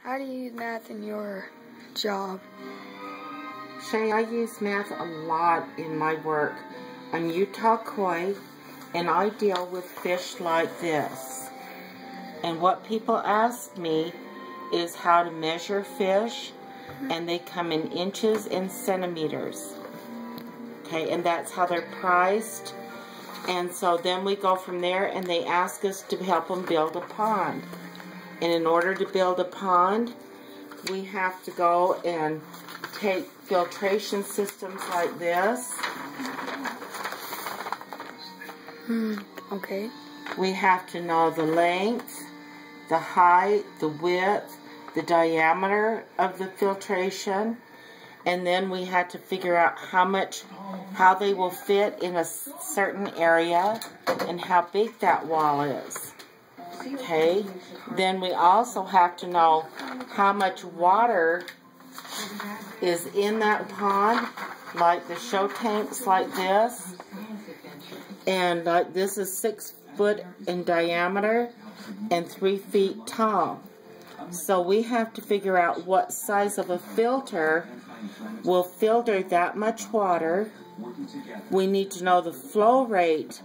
How do you use math in your job? Shay, I use math a lot in my work on Utah koi, and I deal with fish like this. And what people ask me is how to measure fish, and they come in inches and centimeters. Okay, and that's how they're priced. And so then we go from there, and they ask us to help them build a pond. And in order to build a pond, we have to go and take filtration systems like this. Okay. We have to know the length, the height, the width, the diameter of the filtration, and then we had to figure out how they will fit in a certain area and how big that wall is. Okay, then we also have to know how much water is in that pond, like the show tanks like this, and this is 6 foot in diameter and 3 feet tall. So we have to figure out what size of a filter will filter that much water. We need to know the flow rate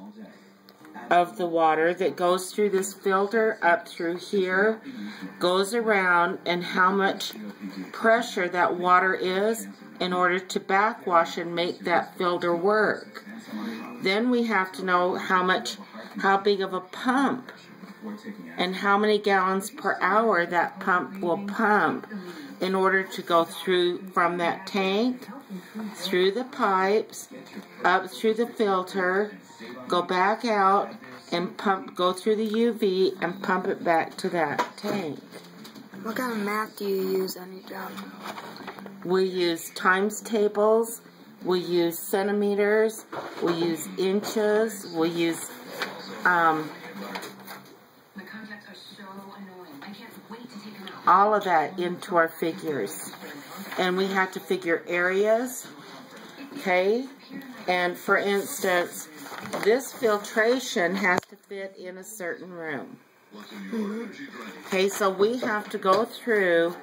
of the water that goes through this filter up through here, goes around, and how much pressure that water is in order to backwash and make that filter work. Then we have to know how big of a pump and how many gallons per hour that pump will pump in order to go through from that tank, through the pipes, up through the filter, go back out, and go through the UV and pump it back to that tank. What kind of math do you use on your job? We use times tables, we use centimeters, we use inches, we use all of that into our figures. And we have to figure areas, okay? And for instance, this filtration has to fit in a certain room. Okay, so we have to go through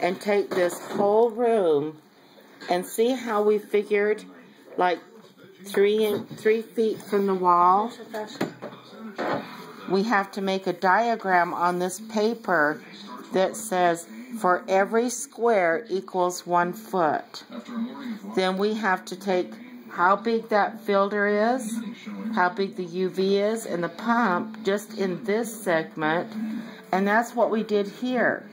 and take this whole room and see how we figured like 3 feet from the wall. We have to make a diagram on this paper that says for every square equals 1 foot. Then we have to take how big that filter is, how big the UV is, and the pump just in this segment, and that's what we did here.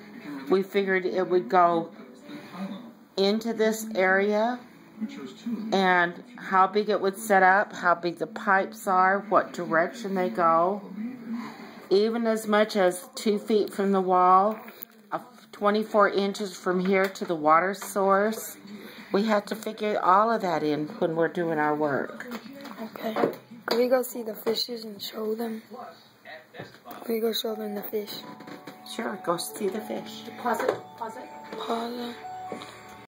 We figured it would go into this area and how big it would set up, how big the pipes are, what direction they go, even as much as 2 feet from the wall, 24 inches from here to the water source. We have to figure all of that in when we're doing our work. Okay. Can we go see the fishes and show them? Can we go show them the fish? Sure, go see the fish. Pause it. Pause it. Pause it.